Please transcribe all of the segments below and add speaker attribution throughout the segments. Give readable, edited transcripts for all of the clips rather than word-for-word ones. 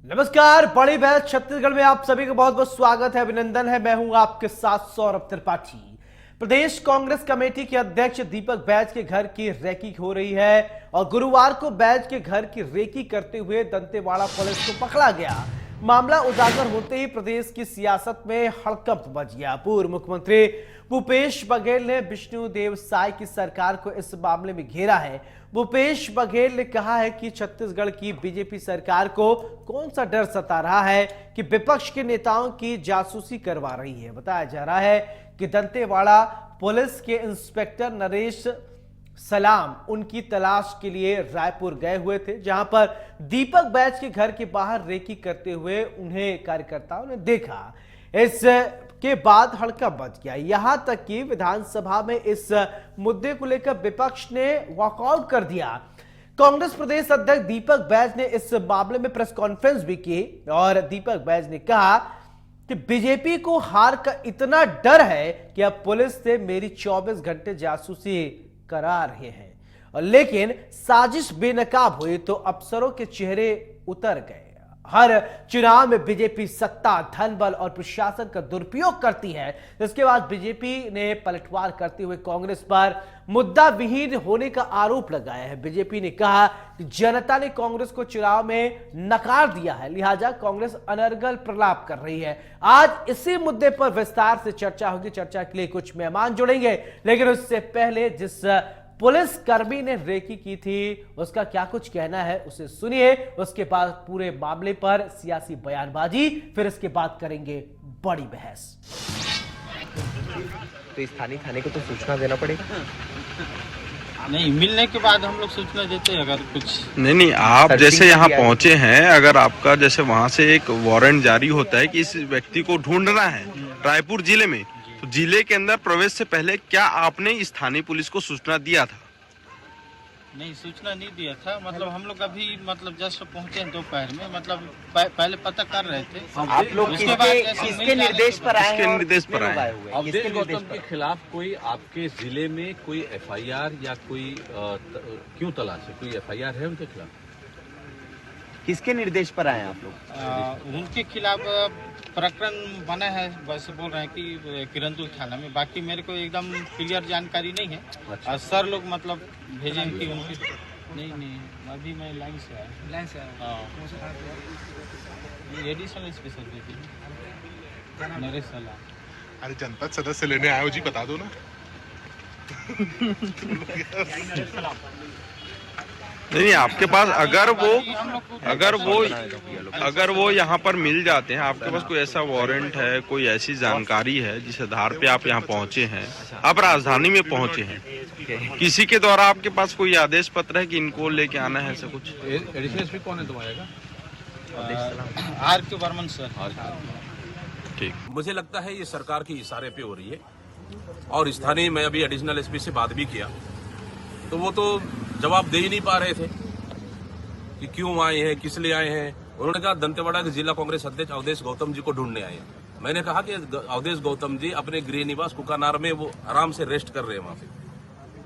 Speaker 1: नमस्कार, बड़ी बहस छत्तीसगढ़ में आप सभी का बहुत बहुत स्वागत है, अभिनंदन है। मैं हूं आपके साथ सौरभ त्रिपाठी। प्रदेश कांग्रेस कमेटी के अध्यक्ष दीपक बैज के घर की रेकी हो रही है और गुरुवार को बैज के घर की रेकी करते हुए दंतेवाड़ा पुलिस को पकड़ा गया। मामला उजागर होते ही प्रदेश की सियासत में हड़कंप मच गया। पूर्व मुख्यमंत्री भूपेश बघेल ने विष्णुदेव साय की सरकार को इस मामले में घेरा है। भूपेश बघेल ने कहा है कि छत्तीसगढ़ की बीजेपी सरकार को कौन सा डर सता रहा है कि विपक्ष के नेताओं की जासूसी करवा रही है। बताया जा रहा है कि दंतेवाड़ा पुलिस के इंस्पेक्टर नरेश सलाम उनकी तलाश के लिए रायपुर गए हुए थे, जहां पर दीपक बैज के घर के बाहर रेकी करते हुए उन्हें कार्यकर्ताओं ने देखा। इस के बाद हड़कंप मच गया, यहां तक कि विधानसभा में इस मुद्दे को लेकर विपक्ष ने वॉकआउट कर दिया। कांग्रेस प्रदेश अध्यक्ष दीपक बैज ने इस मामले में प्रेस कॉन्फ्रेंस भी की और दीपक बैज ने कहा कि बीजेपी को हार का इतना डर है कि अब पुलिस से मेरी 24 घंटे जासूसी करा रहे हैं, और लेकिन साजिश बेनकाब हुई तो अफसरों के चेहरे उतर गए। हर चुनाव में बीजेपी सत्ता, धन बल और प्रशासन का दुरुपयोग करती है। इसके बाद बीजेपी ने पलटवार करते हुए कांग्रेस पर मुद्दा विहीन होने का आरोप लगाया है। बीजेपी ने कहा कि जनता ने कांग्रेस को चुनाव में नकार दिया है, लिहाजा कांग्रेस अनर्गल प्रलाप कर रही है। आज इसी मुद्दे पर विस्तार से चर्चा होगी। चर्चा के लिए कुछ मेहमान जुड़ेंगे, लेकिन उससे पहले जिस पुलिस कर्मी ने रेकी की थी उसका क्या कुछ कहना है उसे सुनिए। उसके बाद पूरे मामले पर सियासी बयानबाजी, फिर इसके बाद करेंगे बड़ी बहस।
Speaker 2: तो स्थानीय थाने को तो सूचना देना पड़ेगा।
Speaker 3: नहीं, मिलने के बाद हम लोग सूचना देते हैं अगर कुछ।
Speaker 4: नहीं, आप जैसे यहाँ पहुँचे हैं, अगर आपका जैसे वहाँ से एक वारंट जारी होता है कि इस व्यक्ति को ढूंढना है रायपुर जिले में, तो जिले के अंदर प्रवेश से पहले क्या आपने स्थानीय पुलिस को सूचना दिया था?
Speaker 3: नहीं, सूचना नहीं दिया था। मतलब हम लोग अभी जस्ट पहुंचे हैं दोपहर में, पहले पता कर रहे थे।
Speaker 2: आप लोग किसके निर्देश पर आए हैं?
Speaker 4: किसके निर्देश पर आए?
Speaker 5: अवधेश गौतम के खिलाफ कोई आपके जिले में कोई एफआईआर या कोई क्यों तलाश है? कोई एफआईआर है उनके खिलाफ?
Speaker 2: किसके निर्देश पर आए हैं आप लोग?
Speaker 3: उनके खिलाफ प्रकरण बना है, वैसे बोल रहे हैं कि किरंदुल थाना में। बाकी मेरे को एकदम क्लियर जानकारी नहीं है।
Speaker 5: अच्छा।
Speaker 3: सर लोग भेजे हैं कि उनकी नहीं, अभी मैं लाइन से आया। एडिशनल स्पेशल भेजी नरेश सलाम।
Speaker 6: अरे जनपद सदस्य लेने आए हो जी, बता दो ना।
Speaker 4: नहीं, आपके पास अगर वो यहाँ पर मिल जाते हैं, आपके पास कोई ऐसा वारंट है, कोई ऐसी जानकारी है जिस आधार पे आप यहाँ पहुँचे हैं, आप राजधानी में पहुँचे हैं, किसी के द्वारा आपके पास कोई आदेश पत्र है कि इनको लेके आना है, ऐसा कुछ?
Speaker 5: एडिशनल एसपी कौन है तुम्हारा?
Speaker 3: आर के बर्मन सर।
Speaker 4: ठीक।
Speaker 7: मुझे लगता है ये सरकार की इशारे पे हो रही है, और स्थानीय मैं अभी एडिशनल एसपी से बात भी किया तो वो तो जवाब दे ही नहीं पा रहे थे कि क्यों आए हैं, किस लिए आए हैं। उन्होंने कहा दंतेवाड़ा के जिला कांग्रेस अध्यक्ष अवधेश गौतम जी को ढूंढने आए हैं। मैंने कहा कि अवधेश गौतम जी अपने गृह निवास कुकानार में वो आराम से रेस्ट कर रहे हैं वहां पे,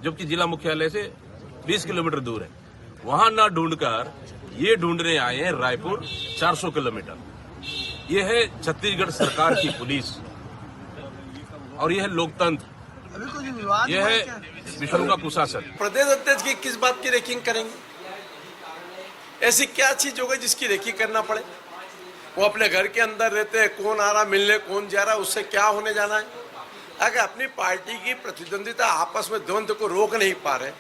Speaker 7: जबकि जिला मुख्यालय से 20 किलोमीटर दूर है। वहां ना ढूंढकर ये ढूंढने आए हैं रायपुर 400 किलोमीटर। ये है छत्तीसगढ़ सरकार की पुलिस और यह है लोकतंत्र, यह है विष्णु का कुशासन।
Speaker 8: प्रदेश अध्यक्ष की किस बात की रेकिंग करेंगे? ऐसी क्या चीज हो गई जिसकी रेकिंग करना पड़े? वो अपने घर के अंदर रहते हैं, कौन आ रहा मिलने, कौन जा रहा, उससे क्या होने जाना है? अगर अपनी पार्टी की प्रतिद्वंदिता आपस में द्वंद्व को रोक नहीं पा रहे,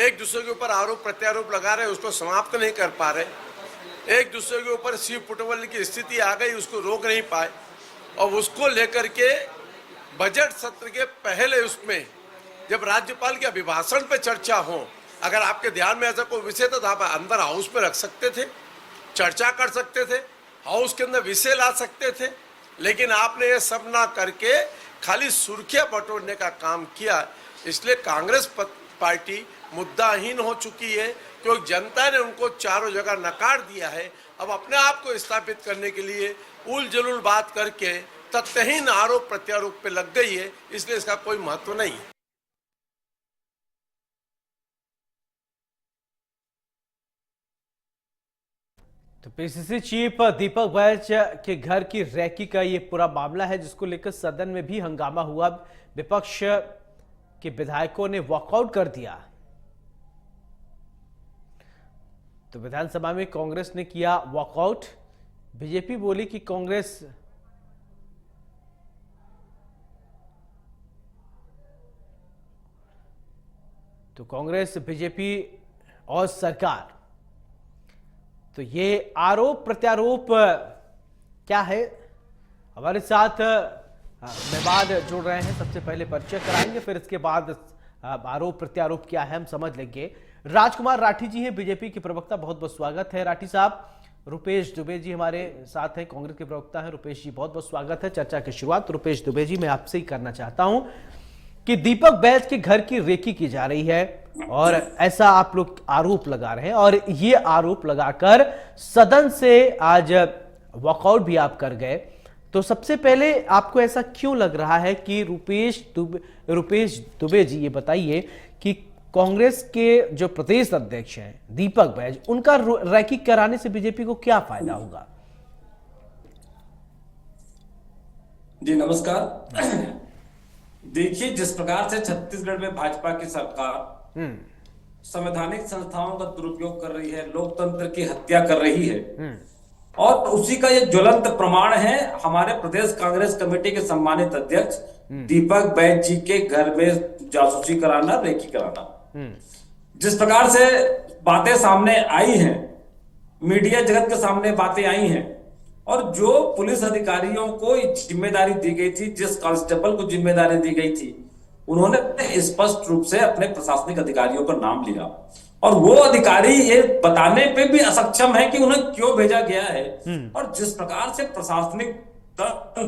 Speaker 8: एक दूसरे के ऊपर आरोप प्रत्यारोप लगा रहे, उसको समाप्त नहीं कर पा रहे, एक दूसरे के ऊपर शिव पुटवल की स्थिति आ गई, उसको रोक नहीं पाए, और उसको लेकर के बजट सत्र के पहले उसमें जब राज्यपाल के अभिभाषण पे चर्चा हो, अगर आपके ध्यान में ऐसा कोई विषय तो आप अंदर हाउस में रख सकते थे, चर्चा कर सकते थे, हाउस के अंदर विषय ला सकते थे, लेकिन आपने ये सब ना करके खाली सुर्खियां बटोरने का काम किया। इसलिए कांग्रेस पार्टी मुद्दाहीन हो चुकी है, क्योंकि जनता ने उनको चारों जगह नकार दिया है। अब अपने आप को स्थापित करने के लिए उल जलूल बात करके तथ्यहीन आरोप प्रत्यारोप पे लग गई है, इसलिए इसका कोई महत्व नहीं है।
Speaker 1: तो पीसीसी चीफ दीपक बैज के घर की रैकी का ये पूरा मामला है, जिसको लेकर सदन में भी हंगामा हुआ। विपक्ष के विधायकों ने वॉकआउट कर दिया। तो विधानसभा में कांग्रेस ने किया वॉकआउट। बीजेपी बोली कि कांग्रेस बीजेपी और सरकार, तो ये आरोप प्रत्यारोप क्या है, हमारे साथ मेहमान जुड़ रहे हैं। सबसे पहले परिचय कराएंगे, फिर इसके बाद आरोप प्रत्यारोप क्या है हम समझ लेंगे। राजकुमार राठी जी हैं, बीजेपी के प्रवक्ता, बहुत बहुत स्वागत है राठी साहब। रुपेश दुबे जी हमारे साथ हैं, कांग्रेस के प्रवक्ता हैं। रुपेश जी बहुत बहुत स्वागत है। चर्चा की शुरुआत रुपेश दुबे जी मैं आपसे ही करना चाहता हूं कि दीपक बैज के घर की रेकी की जा रही है और ऐसा आप लोग आरोप लगा रहे हैं, और ये आरोप लगाकर सदन से आज वॉकआउट भी आप कर गए। तो सबसे पहले आपको ऐसा क्यों लग रहा है कि रुपेश दुबे जी ये बताइए कि कांग्रेस के जो प्रदेश अध्यक्ष हैं दीपक बैज, उनका रैकी कराने से बीजेपी को क्या फायदा होगा?
Speaker 9: जी नमस्कार। देखिए, जिस प्रकार से छत्तीसगढ़ में भाजपा की सरकार संवैधानिक संस्थाओं का दुरुपयोग कर रही है, लोकतंत्र की हत्या कर रही है, और उसी का ये ज्वलंत प्रमाण है हमारे प्रदेश कांग्रेस कमेटी के सम्मानित अध्यक्ष दीपक बैज जी के घर में जासूसी कराना, रेकी कराना। जिस प्रकार से बातें सामने आई हैं, मीडिया जगत के सामने बातें आई हैं, और जो पुलिस अधिकारियों को जिम्मेदारी दी गई थी, जिस कांस्टेबल को जिम्मेदारी दी गई थी, उन्होंने स्पष्ट रूप से अपने प्रशासनिक अधिकारियों का नाम लिया, और वो अधिकारी ये बताने पे भी असक्षम है कि उन्हें क्यों भेजा गया है। और जिस प्रकार से प्रशासनिक तंत्र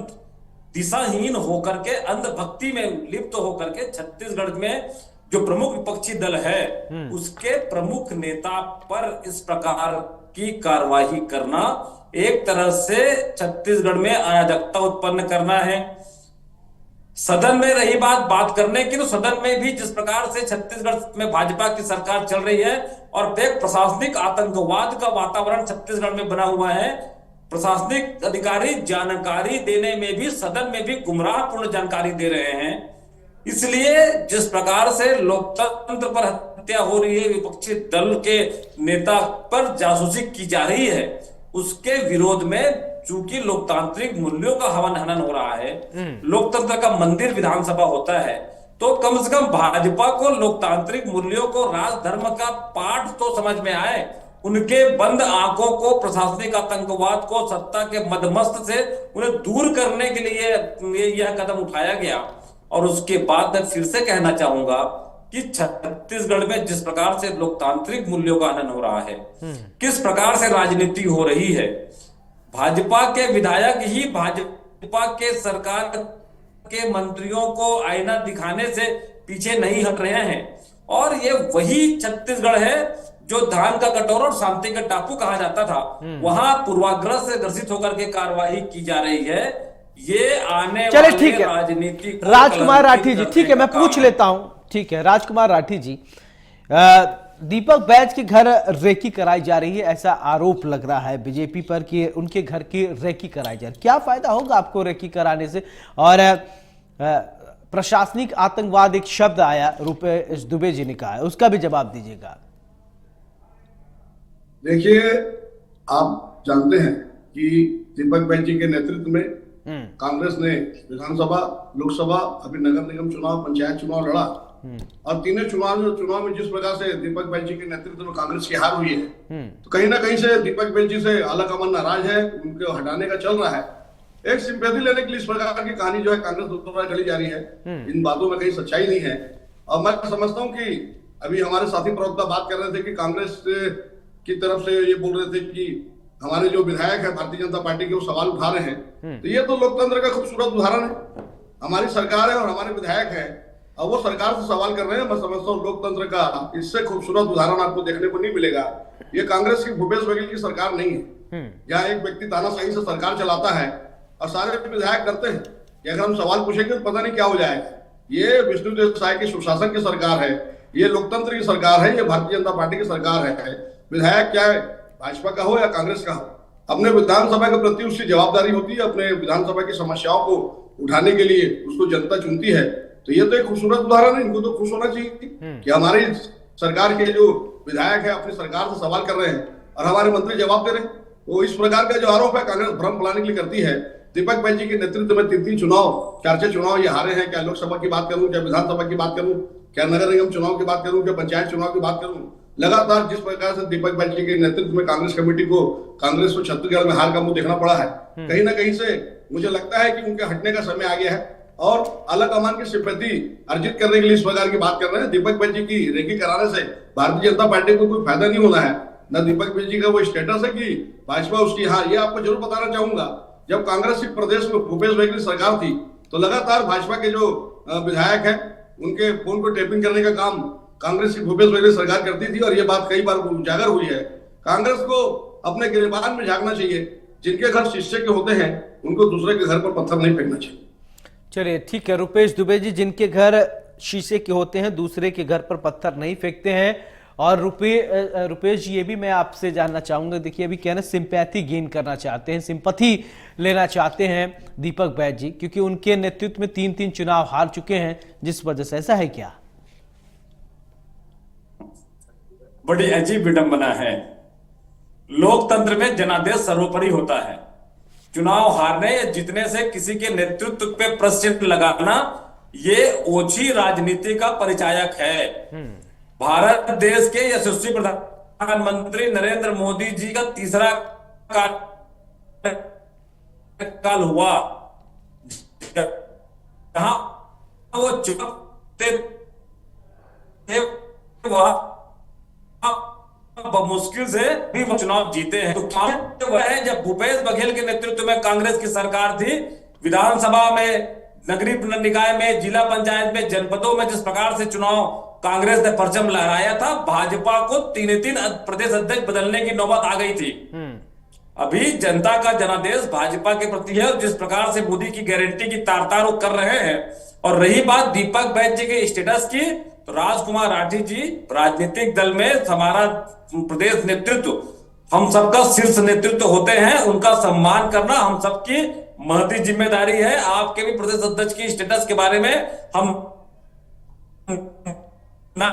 Speaker 9: दिशाहीन होकर के, अंधभक्ति में लिप्त होकर के छत्तीसगढ़ में जो प्रमुख विपक्षी दल है उसके प्रमुख नेता पर इस प्रकार की कार्रवाई करना, एक तरह से छत्तीसगढ़ में अराजकता उत्पन्न करना है। सदन में रही बात करने की, तो सदन में भी जिस प्रकार से छत्तीसगढ़ में भाजपा की सरकार चल रही है और एक प्रशासनिक आतंकवाद का वातावरण छत्तीसगढ़ में बना हुआ है, प्रशासनिक अधिकारी जानकारी देने में भी, सदन में भी गुमराहपूर्ण जानकारी दे रहे हैं। इसलिए जिस प्रकार से लोकतंत्र पर हत्या हो रही है, विपक्षी दल के नेता पर जासूसी की जा रही है, उसके विरोध में चूंकि लोकतांत्रिक मूल्यों का हवन हनन हो रहा है, लोकतंत्र का मंदिर विधानसभा होता है, तो कम से कम भाजपा को लोकतांत्रिक मूल्यों को, राजधर्म का पाठ तो समझ में आए। उनके बंद आंखों को, प्रशासनिक आतंकवाद को, सत्ता के मदमस्त से उन्हें दूर करने के लिए यह कदम उठाया गया। और उसके बाद मैं फिर से कहना चाहूंगा कि छत्तीसगढ़ में जिस प्रकार से लोकतांत्रिक मूल्यों का हनन हो रहा है, किस प्रकार से राजनीति हो रही है, भाजपा के विधायक ही भाजपा के सरकार के मंत्रियों को आईना दिखाने से पीछे नहीं हट रहे हैं। और ये वही छत्तीसगढ़ है जो धान का कटोरा और शांति का टापू कहा जाता था, वहां पूर्वाग्रह से ग्रसित होकर के कार्रवाई की जा रही है। ये आने
Speaker 1: चले ठीक है
Speaker 9: राजनीति
Speaker 1: राजकुमार राठी जी, ठीक है मैं पूछ लेता हूं। ठीक है राजकुमार राठी जी, दीपक बैज के घर रेकी कराई जा रही है, ऐसा आरोप लग रहा है बीजेपी पर कि उनके घर की रेकी कराई जा रही है। क्या फायदा होगा आपको रेकी कराने से? और प्रशासनिक आतंकवाद एक शब्द आया, रुपेश दुबे जी ने कहा है, उसका भी जवाब दीजिएगा।
Speaker 10: देखिए, आप जानते हैं कि दीपक बैज जी के नेतृत्व में कांग्रेस ने विधानसभा, लोकसभा, अभी नगर निगम चुनाव, पंचायत चुनाव लड़ा, और तीनों चुनाव में जिस प्रकार से दीपक बैज जी के नेतृत्व में कांग्रेस की हार हुई है, तो कहीं ना कहीं से दीपक बैज जी से आला कमान नाराज है, उनको हटाने का चल रहा है। एक सिंपैथी लेने के लिए इस प्रकार की कहानी जो है कांग्रेस द्वारा चली जा रही है, इन बातों में कहीं सच्चाई नहीं है। और मैं समझता हूँ कि अभी हमारे साथी प्रवक्ता बात कर रहे थे कि कांग्रेस की तरफ से ये बोल रहे थे कि हमारे जो विधायक है भारतीय जनता पार्टी के, वो सवाल उठा रहे हैं। तो ये तो लोकतंत्र का खूबसूरत उदाहरण है। हमारी सरकार है और हमारे विधायक है, और वो सरकार से सवाल कर रहे हैं। मैं समझता हूँ लोकतंत्र का इससे खूबसूरत उदाहरण आपको देखने को नहीं मिलेगा। ये कांग्रेस की भूपेश बघेल की सरकार नहीं है, जहाँ एक व्यक्ति तानाशाही से सरकार चलाता है और सारे विधायक करते हैं कि अगर हम सवाल पूछेंगे तो पता नहीं क्या हो जाएगा। ये विष्णुदेव साय की सुशासन की सरकार है, ये लोकतंत्र की सरकार है, ये भारतीय जनता पार्टी की सरकार है। विधायक क्या है, भाजपा का हो या कांग्रेस का हो, अपने विधानसभा के प्रति उसकी जवाबदारी होती है, अपने विधानसभा की समस्याओं को उठाने के लिए उसको जनता चुनती है। तो ये तो एक खूबसूरत उदाहरण है, इनको तो खुश होना चाहिए कि हमारी सरकार के जो विधायक है अपनी सरकार से सवाल कर रहे हैं और हमारे मंत्री जवाब दे रहे हैं। तो इस प्रकार का जो आरोप है कांग्रेस भ्रम फैलाने के लिए करती है। दीपक बैज जी के नेतृत्व में 3 चुनाव 4 चुनाव ये हारे हैं, क्या लोकसभा की बात करूं, क्या विधानसभा की बात करूं, क्या नगर निगम चुनाव की बात करूं, क्या पंचायत चुनाव की बात करूं, लगातार जिस प्रकार से दीपक बैज जी के नेतृत्व में कांग्रेस कमेटी को कांग्रेस को छत्तीसगढ़ में हार का मुंह देखना पड़ा है। कहीं ना कहीं से मुझे लगता है कि उनके हटने का समय आ गया है और अलग कमान की सिंपैथी अर्जित करने के लिए इस प्रकार की बात कर रहे हैं। दीपक बैज जी की रेकी कराने से भारतीय जनता पार्टी को कोई फायदा नहीं होना है, न दीपक बैज जी का वो स्टेटस है कि भाजपा उसकी। हाँ, ये आपको जरूर बताना चाहूंगा, जब कांग्रेस की प्रदेश में भूपेश बघेल की सरकार थी तो लगातार भाजपा के जो विधायक हैं उनके फोन को टैपिंग करने का काम कांग्रेस की भूपेश बघेल सरकार करती थी और ये बात कई बार उजागर हुई है। कांग्रेस को अपने गिरबान में झांकना चाहिए, जिनके घर शीशे के होते हैं उनको दूसरे के घर पर पत्थर नहीं फेंकना चाहिए।
Speaker 1: चलिए ठीक है रुपेश दुबे जी, जिनके घर शीशे के होते हैं दूसरे के घर पर पत्थर नहीं फेंकते हैं। और रुपेश जी, ये भी मैं आपसे जानना चाहूंगा, देखिए अभी क्या ना सिंपैथी गेन करना चाहते हैं, सिंपैथी लेना चाहते हैं दीपक बैज जी, क्योंकि उनके नेतृत्व में 3 चुनाव हार चुके हैं, जिस वजह से ऐसा है क्या?
Speaker 9: बड़ी अजीब विडंबना है। लोकतंत्र में जनादेश सर्वोपरि होता है। चुनाव हारने या जीतने से किसी के नेतृत्व पे प्रश्न लगाना ये ओछी राजनीति का परिचायक है। भारत देश के यशस्वी प्रधानमंत्री नरेंद्र मोदी जी का 3रा काल हुआ जहां वो चुनते थे, वह मुश्किल से भी वो चुनाव जीते हैं। तो वह है जब भूपेश बघेल के नेतृत्व में कांग्रेस की सरकार थी, विधानसभा में, नगरीय निकाय में, जिला पंचायत में, जनपदों में जिस प्रकार से चुनाव कांग्रेस ने परचम लहराया था, भाजपा को 3 प्रदेश अध्यक्ष बदलने की नौबत आ गई थी। अभी जनता का जनादेश भाजपा के प्रति है और जिस प्रकार से मोदी की गारंटी की तार कर रहे हैं। और रही बात दीपक बैज जी के स्टेटस की, तो राजकुमार राठी जी राजनीतिक दल में हमारा प्रदेश नेतृत्व, हम सबका शीर्ष नेतृत्व होते हैं, उनका सम्मान करना हम सबकी महती जिम्मेदारी है। आपके भी प्रदेश अध्यक्ष की स्टेटस के बारे में हम ना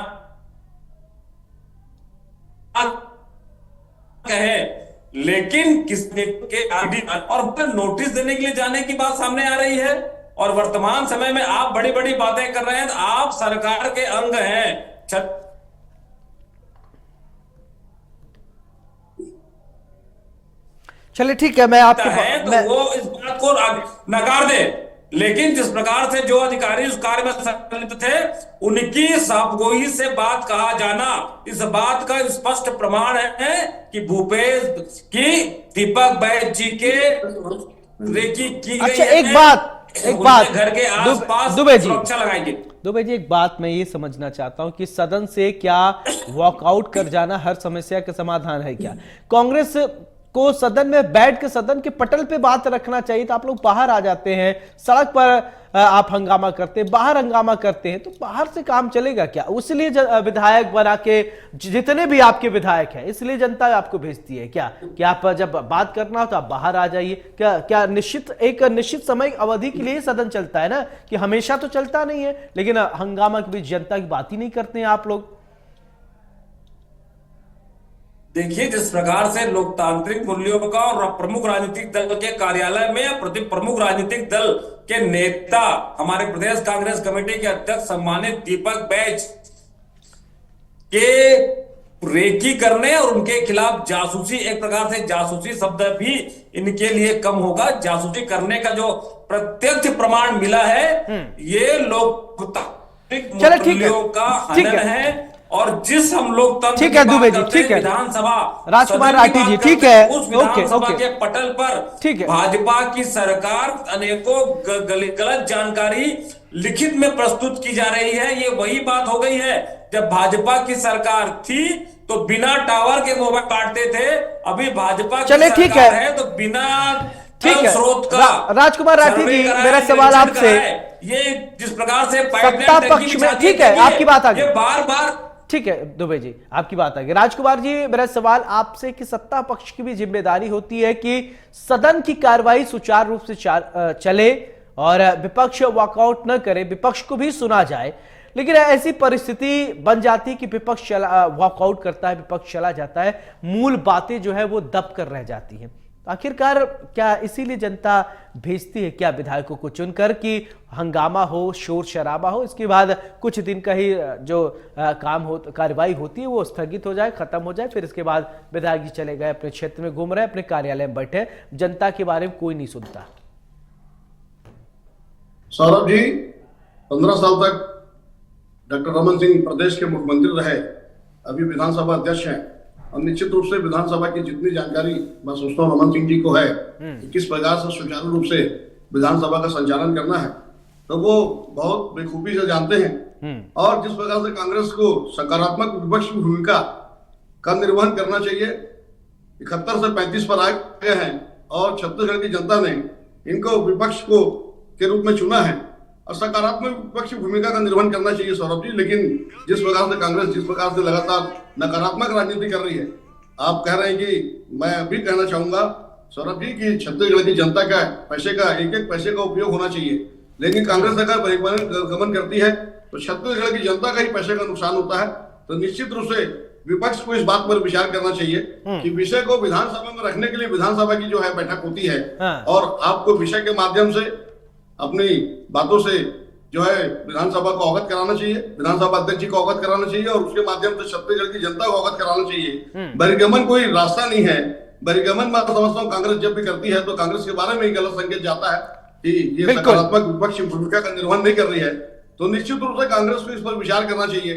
Speaker 9: कहे, लेकिन किसने के आईडी और नोटिस देने के लिए जाने की बात सामने आ रही है। और वर्तमान समय में आप बड़ी बड़ी बातें कर रहे हैं, आप सरकार के अंग हैं।
Speaker 1: चलिए ठीक है, मैं आपके
Speaker 9: तो वो इस बात को नकार दे, लेकिन जिस प्रकार से जो अधिकारी उस कार्य में संलिप्त थे उनकी साफगोई से बात कहा जाना इस बात का स्पष्ट प्रमाण है कि भूपेश की दीपक बैज जी के रेकी की गई।
Speaker 1: अच्छा, एक बात
Speaker 9: घर के आसपास
Speaker 1: दुबे जी,
Speaker 9: सुरक्षा लगाएंगे।
Speaker 1: दुबे जी, एक बात मैं ये समझना चाहता हूं कि सदन से क्या वॉकआउट कर जाना हर समस्या का समाधान है क्या? कांग्रेस को सदन में बैठ के सदन के पटल पे बात रखना चाहिए, तो आप लोग बाहर आ जाते हैं, सड़क पर आप हंगामा करते हैं, बाहर हंगामा करते हैं, तो बाहर से काम चलेगा क्या? उसलिए विधायक बना के जितने भी आपके विधायक हैं, इसलिए जनता आपको भेजती है क्या कि आप जब बात करना हो तो आप बाहर आ जाइए? क्या एक निश्चित समय अवधि के लिए सदन चलता है ना, कि हमेशा तो चलता नहीं है, लेकिन हंगामा के बीच जनता की बात ही नहीं करते हैं आप लोग।
Speaker 9: देखिए, जिस प्रकार से लोकतांत्रिक मूल्यों का और प्रमुख राजनीतिक दल के कार्यालय में प्रमुख राजनीतिक दल के नेता, हमारे प्रदेश कांग्रेस कमेटी के अध्यक्ष सम्मानित दीपक बैज के रेकी करने और उनके खिलाफ जासूसी, एक प्रकार से जासूसी शब्द भी इनके लिए कम होगा, जासूसी करने का जो प्रत्यक्ष प्रमाण मिला है, ये लोकतांत्रिक मूल्यों का हनन है। और जिस हम लोग
Speaker 1: ठीक है दुबे जी, ठीक है,
Speaker 9: विधानसभा
Speaker 1: राजकुमार राठी जी, ठीक है,
Speaker 9: उस विधानसभा के पटल पर
Speaker 1: ठीक है,
Speaker 9: भाजपा की सरकार अनेकों गलत जानकारी लिखित में प्रस्तुत की जा रही है। ये वही बात हो गई है, जब भाजपा की सरकार थी तो बिना टावर के मोबाइल काटते थे, अभी भाजपा की सरकार है तो बिना स्रोत का।
Speaker 1: राजकुमार राठी जी, मेरा सवाल आपसे,
Speaker 9: ये जिस प्रकार से
Speaker 1: सत्ता पक्ष में, ठीक है, आपकी बात आ गई,
Speaker 9: बार बार
Speaker 1: ठीक है दुबे जी, आपकी बात आगे। राजकुमार जी, मेरा सवाल आपसे कि सत्ता पक्ष की भी जिम्मेदारी होती है कि सदन की कार्रवाई सुचारू रूप से चले और विपक्ष वॉकआउट न करे, विपक्ष को भी सुना जाए। लेकिन ऐसी परिस्थिति बन जाती है कि विपक्ष वॉकआउट करता है, विपक्ष चला जाता है, मूल बातें जो है वो दब कर रह जाती हैं। आखिरकार क्या इसीलिए जनता भेजती है क्या विधायकों को चुनकर कि हंगामा हो, शोर शराबा हो, इसके बाद कुछ दिन का ही जो कार्रवाई होती है वो स्थगित हो जाए, खत्म हो जाए, फिर इसके बाद विधायक जी चले गए, अपने क्षेत्र में घूम रहे, अपने कार्यालय में बैठे, जनता के बारे में कोई नहीं सुनता।
Speaker 10: सौरभ जी, 15 साल तक डॉक्टर रमन सिंह प्रदेश के मुख्यमंत्री रहे, अभी विधानसभा अध्यक्ष हैं, और निश्चित रूप से विधानसभा की जितनी जानकारी मैं सोचता हूँ रमन सिंह जी को है कि किस प्रकार से सुचारू रूप से विधानसभा का संचालन करना है, तो वो बहुत बेखूबी से जानते हैं। और जिस प्रकार से कांग्रेस को सकारात्मक विपक्ष की भूमिका का निर्वहन करना चाहिए, 71 से 35 पर आ गए हैं और छत्तीसगढ़ की जनता ने इनको विपक्ष को के रूप में चुना है और सकारात्मक विपक्ष की भूमिका का निर्वहन करना चाहिए सौरभ जी। लेकिन जिस प्रकार से कांग्रेस जिस प्रकार से लगातार नकारात्मक राजनीति कर रही है, आप कह रहे हैं कि मैं भी कहना चाहूंगा सौरभ जी कि छत्तीसगढ़ की जनता का पैसे का एक एक पैसे का उपयोग होना चाहिए, लेकिन कांग्रेस अगर बहिर्गमन करती है तो छत्तीसगढ़ की जनता का ही पैसे का नुकसान होता है। तो निश्चित रूप से विपक्ष को इस बात पर विचार करना चाहिए कि विषय को विधानसभा में रखने के लिए विधानसभा की जो है बैठक होती है और आपको विषय के माध्यम से अपनी बातों से जो है विधानसभा को अवगत कराना चाहिए, विधानसभा अध्यक्ष जी को अवगत कराना चाहिए और उसके माध्यम से छत्तीसगढ़ की जनता को अवगत कराना चाहिए। बहिर्गमन कोई रास्ता नहीं है। बहिर्गमन मैं समझता हूँ कांग्रेस जब भी करती है तो कांग्रेस के बारे में ही गलत संकेत जाता है कि ये सकारात्मक विपक्ष की भूमिका का निर्वहन नहीं कर रही है। तो निश्चित रूप से कांग्रेस को इस पर विचार करना चाहिए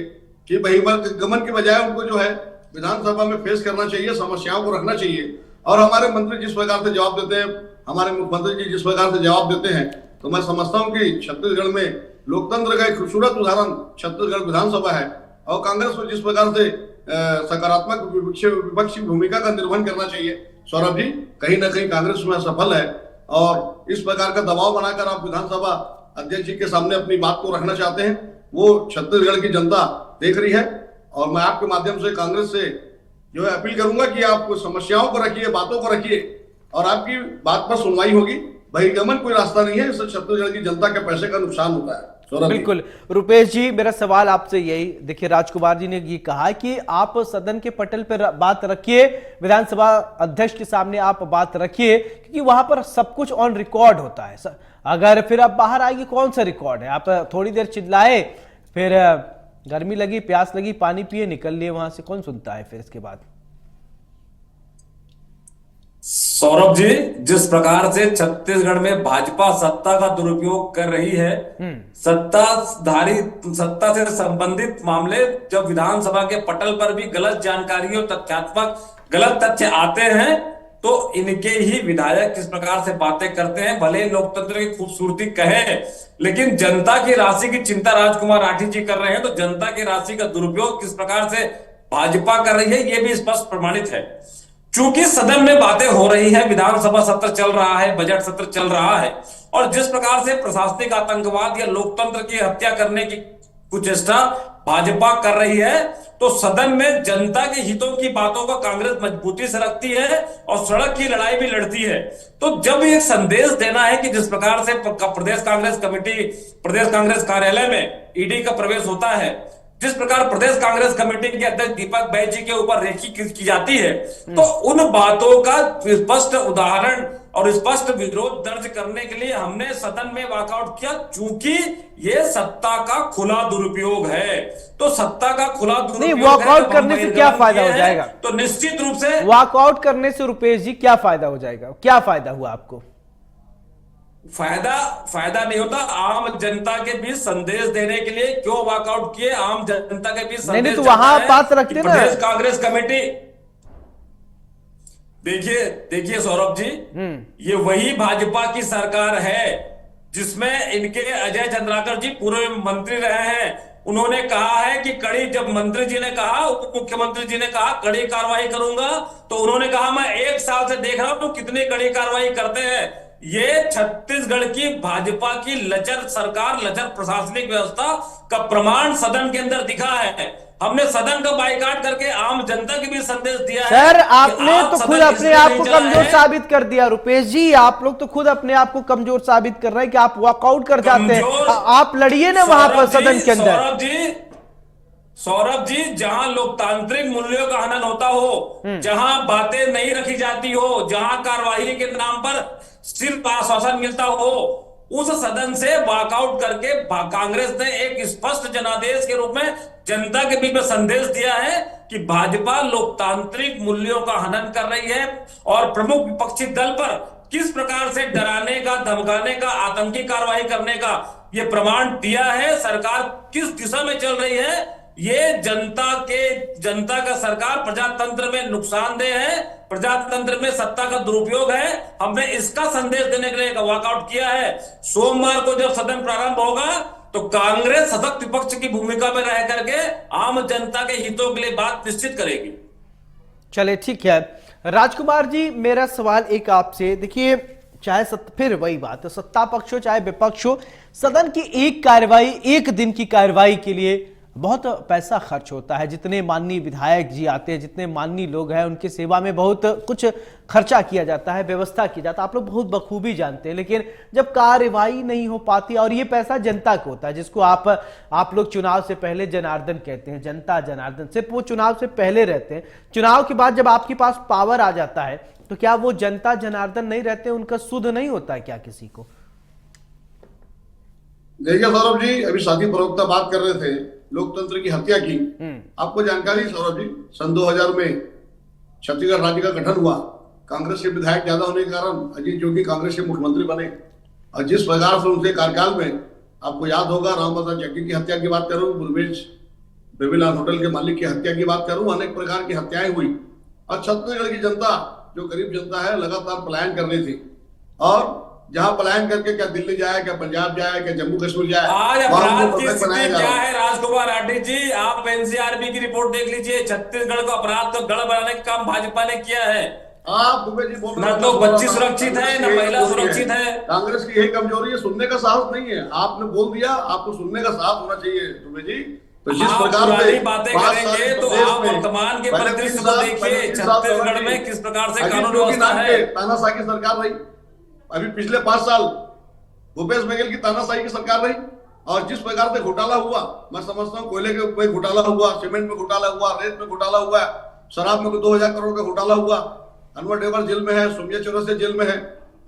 Speaker 10: कि बहिर्गमन के बजाय उनको जो है विधानसभा में फेस करना चाहिए, समस्याओं को रखना चाहिए। और हमारे मंत्री जिस प्रकार से जवाब देते हैं, हमारे मुख्यमंत्री जी जिस प्रकार से जवाब देते हैं, तो मैं समझता हूं कि छत्तीसगढ़ में लोकतंत्र का एक खूबसूरत उदाहरण छत्तीसगढ़ विधानसभा है और कांग्रेस को जिस प्रकार से सकारात्मक विपक्ष की भूमिका का निर्वहन करना चाहिए सौरभ जी, कहीं ना कहीं कांग्रेस में सफल है। और इस प्रकार का दबाव बनाकर आप विधानसभा अध्यक्ष जी के सामने अपनी बात को रखना चाहते हैं, वो छत्तीसगढ़ की जनता देख रही है। और मैं आपके माध्यम से कांग्रेस से जो है अपील करूंगा कि आप समस्याओं को रखिए, बातों को रखिए और आपकी बात पर सुनवाई होगी। बहिर्गमन कोई रास्ता नहीं है, इससे छत्तीसगढ़ की जनता के पैसे का नुकसान होता है।
Speaker 1: बिल्कुल रुपेश जी, मेरा सवाल आपसे यही, देखिए राजकुमार जी ने ये कहा कि आप सदन के पटल पर बात रखिए, विधानसभा अध्यक्ष के सामने आप बात रखिए, क्योंकि वहां पर सब कुछ ऑन रिकॉर्ड होता है। अगर फिर अब बाहर आएगी कौन सा रिकॉर्ड है, आप थोड़ी देर चिल्लाए, फिर गर्मी लगी, प्यास लगी, पानी पिए, निकल लिए वहां से, कौन सुनता है फिर इसके बाद।
Speaker 9: सौरभ जी, जिस प्रकार से छत्तीसगढ़ में भाजपा सत्ता का दुरुपयोग कर रही है, सत्ता से संबंधित मामले जब विधानसभा के पटल पर भी गलत जानकारी और तथ्यात्मक गलत तथ्य आते हैं तो इनके ही विधायक किस प्रकार से बातें करते हैं। भले लोकतंत्र की खूबसूरती कहे, लेकिन जनता की राशि की चिंता राजकुमार राठी जी कर रहे हैं, तो जनता की राशि का दुरुपयोग किस प्रकार से भाजपा कर रही है ये भी स्पष्ट प्रमाणित है। चूंकि सदन में बातें हो रही है, विधानसभा सत्र चल रहा है, बजट सत्र चल रहा है, और जिस प्रकार से प्रशासनिक आतंकवाद या लोकतंत्र की हत्या करने की कुचेष्टा भाजपा कर रही है, तो सदन में जनता के हितों की बातों को कांग्रेस मजबूती से रखती है और सड़क की लड़ाई भी लड़ती है। तो जब एक संदेश देना है कि जिस प्रकार से प्रदेश कांग्रेस कमेटी, प्रदेश कांग्रेस कार्यालय में ईडी का प्रवेश होता है, जिस प्रकार प्रदेश कांग्रेस कमेटी के अध्यक्ष दीपक बैज जी के ऊपर रेकी की जाती है, तो उन बातों का स्पष्ट उदाहरण और स्पष्ट विरोध दर्ज करने के लिए हमने सदन में वॉकआउट किया, चूंकि ये सत्ता का खुला दुरुपयोग है। तो सत्ता का खुला दुरुपयोग
Speaker 1: वॉकआउट करने से क्या फायदा हो जाएगा?
Speaker 9: तो निश्चित रूप से
Speaker 1: वॉकआउट करने से रुपेश जी क्या फायदा हो जाएगा, क्या फायदा हुआ आपको?
Speaker 9: फायदा नहीं होता। आम जनता के बीच संदेश देने के लिए क्यों वॉकआउट किए, आम जनता के बीच संदेश
Speaker 1: नहीं, तो वहां बात रखते ना।
Speaker 9: प्रदेश कांग्रेस कमेटी, देखिए सौरभ जी, ये वही भाजपा की सरकार है जिसमें इनके अजय चंद्राकर जी पूर्व मंत्री रहे हैं। उन्होंने कहा है कि कड़ी, जब मंत्री जी ने कहा, उप मुख्यमंत्री जी ने कहा कड़ी कार्रवाई करूंगा, तो उन्होंने कहा मैं 1 साल से देख रहा हूं तो कितनी कड़ी कार्रवाई करते हैं। ये छत्तीसगढ़ की भाजपा की लचर सरकार, लचर प्रशासनिक व्यवस्था का प्रमाण सदन के अंदर दिखा है। हमने सदन का बाइकाट करके आम जनता के भी संदेश दिया है।
Speaker 1: सर
Speaker 9: कि
Speaker 1: आपने
Speaker 9: आप
Speaker 1: तो
Speaker 9: सदन
Speaker 1: खुद अपने
Speaker 9: इसलिए
Speaker 1: आप
Speaker 9: नहीं
Speaker 1: को
Speaker 9: चला
Speaker 1: कमजोर
Speaker 9: है।
Speaker 1: साबित कर दिया रुपेश जी, आप लोग तो खुद अपने आप को कमजोर साबित कर रहे हैं कि आप वॉकआउट कर जाते हैं।
Speaker 9: कमजोर-
Speaker 1: आप लड़िए ना वहां पर सदन के अंदर।
Speaker 9: सौरभ जी जहां लोकतांत्रिक मूल्यों का हनन होता हो, जहां बातें नहीं रखी जाती हो, जहां कार्यवाही के नाम पर सिर्फ आश्वासन मिलता हो, उस सदन से वॉकआउट करके कांग्रेस ने एक स्पष्ट जनादेश के रूप में जनता के बीच में संदेश दिया है कि भाजपा लोकतांत्रिक मूल्यों का हनन कर रही है और प्रमुख विपक्षी दल पर किस प्रकार से डराने का, धमकाने का, आतंकी कार्रवाई करने का ये प्रमाण दिया है। सरकार किस दिशा में चल रही है, ये जनता का सरकार प्रजातंत्र में नुकसानदेह है, प्रजातंत्र में सत्ता का दुरुपयोग है। हमने इसका संदेश देने के लिए वॉकआउट किया है। सोमवार को जब सदन प्रारंभ होगा तो कांग्रेस सशक्त विपक्ष की भूमिका में रह करके आम जनता के हितों के लिए बात निश्चित करेगी।
Speaker 1: चले ठीक है राजकुमार जी, मेरा सवाल एक आपसे, देखिए चाहे फिर वही बात है, सत्ता पक्ष हो चाहे विपक्ष हो, सदन की एक कार्रवाई, एक दिन की कार्रवाई के लिए बहुत पैसा खर्च होता है। जितने माननीय विधायक जी आते हैं, जितने माननीय लोग हैं, उनकी सेवा में बहुत कुछ खर्चा किया जाता है, व्यवस्था की जाता है, आप लोग बहुत बखूबी जानते हैं। लेकिन जब कार्रवाई नहीं हो पाती, और ये पैसा जनता को होता है, जिसको आप लोग चुनाव से पहले जनार्दन कहते हैं, जनता जनार्दन, सिर्फ वो चुनाव से पहले रहते हैं। चुनाव के बाद जब आपके पास पावर आ जाता है तो क्या वो जनता जनार्दन नहीं रहते, उनका सुध नहीं होता है क्या किसी को?
Speaker 10: देखिए सौरभ जी, अभी साथी प्रवक्ता बात कर रहे थे लोकतंत्र की हत्या की। आपको जानकारी सौरभ जी, सन 2000 में छत्तीसगढ़ राज्य का गठन हुआ। कांग्रेस के विधायक ज्यादा होने के कारण अजीत जोगी कांग्रेस के मुख्यमंत्री बने, और जिस प्रकार से उनके कार्यकाल में, आपको याद होगा, रामप्रसाद जग्गी की हत्या की बात करूं, बुरवेज बेबीलाल होटल के मालिक की हत्या की बात करूं, अनेक प्रकार की हत्याएं हुई। और छत्तीसगढ़ की जनता, जो गरीब जनता है, लगातार पलायन कर रही थी। और जहां पलायन करके क्या दिल्ली जाए, क्या पंजाब जाए, क्या जम्मू कश्मीर जाए,
Speaker 9: आज अपराध की स्थिति क्या है राजकुमार आडी जी, आप एनसीआरबी की रिपोर्ट देख लीजिए। छत्तीसगढ़ को अपराध को गढ़ बनाने का काम भाजपा ने किया है।
Speaker 10: आप दुबे जी बोल रहे
Speaker 9: न तो बच्ची सुरक्षित है, न महिला सुरक्षित है।
Speaker 10: कांग्रेस की यही कमजोरी है, सुनने का साहस नहीं है। आपने बोल दिया, आपको सुनने का साहस होना चाहिए दुबे जी। तो जिस प्रकार से
Speaker 9: बातें करेंगे तो आप वर्तमान के परिदृश्य को देखिए, छत्तीसगढ़ में किस प्रकार से कानून व्यवस्था है।
Speaker 10: तानाशाही की सरकार रही, अभी पिछले 5 साल भूपेश बघेल की तानाशाही की सरकार रही, और जिस प्रकार से घोटाला हुआ, मैं समझता हूँ कोयले के घोटाला हुआ, सीमेंट में घोटाला हुआ, रेत में घोटाला हुआ, शराब में 2000 करोड़ का घोटाला हुआ। अनवर डेवर जेल में है, सोमिया चौरसिया जेल में है,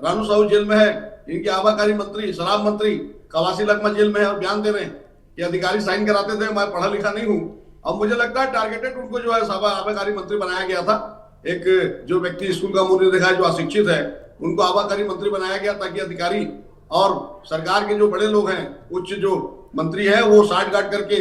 Speaker 10: रानू साहू जेल में है, इनके आबाकारी मंत्री, शराब मंत्री कवासी लखमा जेल में है, और बयान दे रहे हैं कि अधिकारी साइन कराते थे, मैं पढ़ा लिखा नहीं हूँ। अब मुझे लगता है टारगेटेड उनको जो है आबाकारी मंत्री बनाया गया था। एक जो व्यक्ति स्कूल का मुंह नहीं देखा है, जो अशिक्षित है, उनको आबाकारी मंत्री बनाया गया ताकि अधिकारी और सरकार के जो बड़े लोग हैं, उच्च जो मंत्री है, वो साठ गांठ करके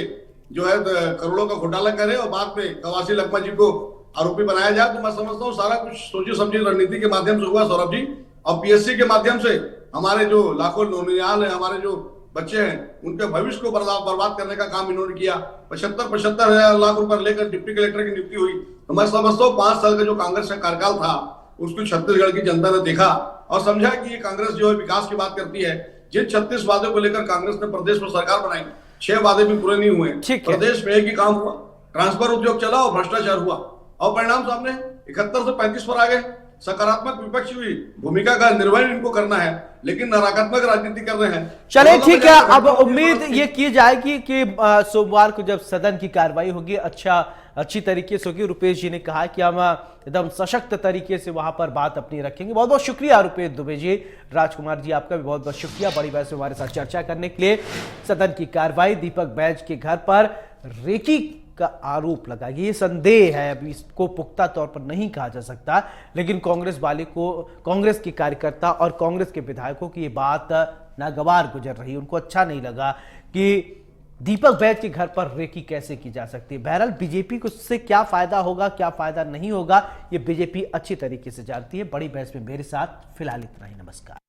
Speaker 10: जो है करोड़ों का घोटाला करे और बाद में कवासी लखमा जी को आरोपी बनाया जाए। तो मैं समझता हूँ सारा कुछ सोची समझी रणनीति के माध्यम से हुआ सौरभ जी। और पीएससी के माध्यम से हमारे जो लाखों नौनियाल है, हमारे जो बच्चे हैं, उनके भविष्य को बर्बाद करने का काम इन्होंने किया। 75 लाख रुपए लेकर डिप्टी कलेक्टर की नियुक्ति हुई। तो मैं समझता हूँ 5 साल का जो कांग्रेस का कार्यकाल था, उसको छत्तीसगढ़ की जनता ने देखा और समझा कि ये कांग्रेस जो है विकास की बात करती है। जिन 36 वादों को लेकर कांग्रेस ने प्रदेश में सरकार बनाई, 6 वादे भी पूरे नहीं हुए। प्रदेश में एक ही काम हुआ, ट्रांसफर उद्योग चला और भ्रष्टाचार हुआ, और परिणाम सामने 71 से 35 पर आ गए। सकारात्मक विपक्षी हुई भूमिका का निर्वहन इनको करना है, लेकिन नकारात्मक राजनीति कर रहे हैं।
Speaker 1: चले ठीक है, अब उम्मीद ये की जाएगी कि सोमवार को जब सदन की कार्रवाई होगी अच्छी तरीके से होगी। रुपेश जी ने कहा कि हम एकदम सशक्त तरीके से वहां पर बात अपनी रखेंगे। बहुत बहुत शुक्रिया रुपेश दुबे जी। राजकुमार जी आपका भी बहुत बहुत शुक्रिया बड़ी बहस में हमारे साथ चर्चा करने के लिए। सदन की कार्रवाई, दीपक बैज के घर पर रेकी का आरोप लगा, ये संदेह है, अभी इसको पुख्ता तौर पर नहीं कहा जा सकता, लेकिन कांग्रेस के कार्यकर्ता और कांग्रेस के विधायकों की ये बात नागवार गुजर रही। उनको अच्छा नहीं लगा कि दीपक बैज के घर पर रेकी कैसे की जा सकती है। बहरहाल बीजेपी को इससे क्या फायदा होगा, क्या फायदा नहीं होगा, ये बीजेपी अच्छी तरीके से जानती है। बड़ी बहस में मेरे साथ फिलहाल इतना ही। नमस्कार।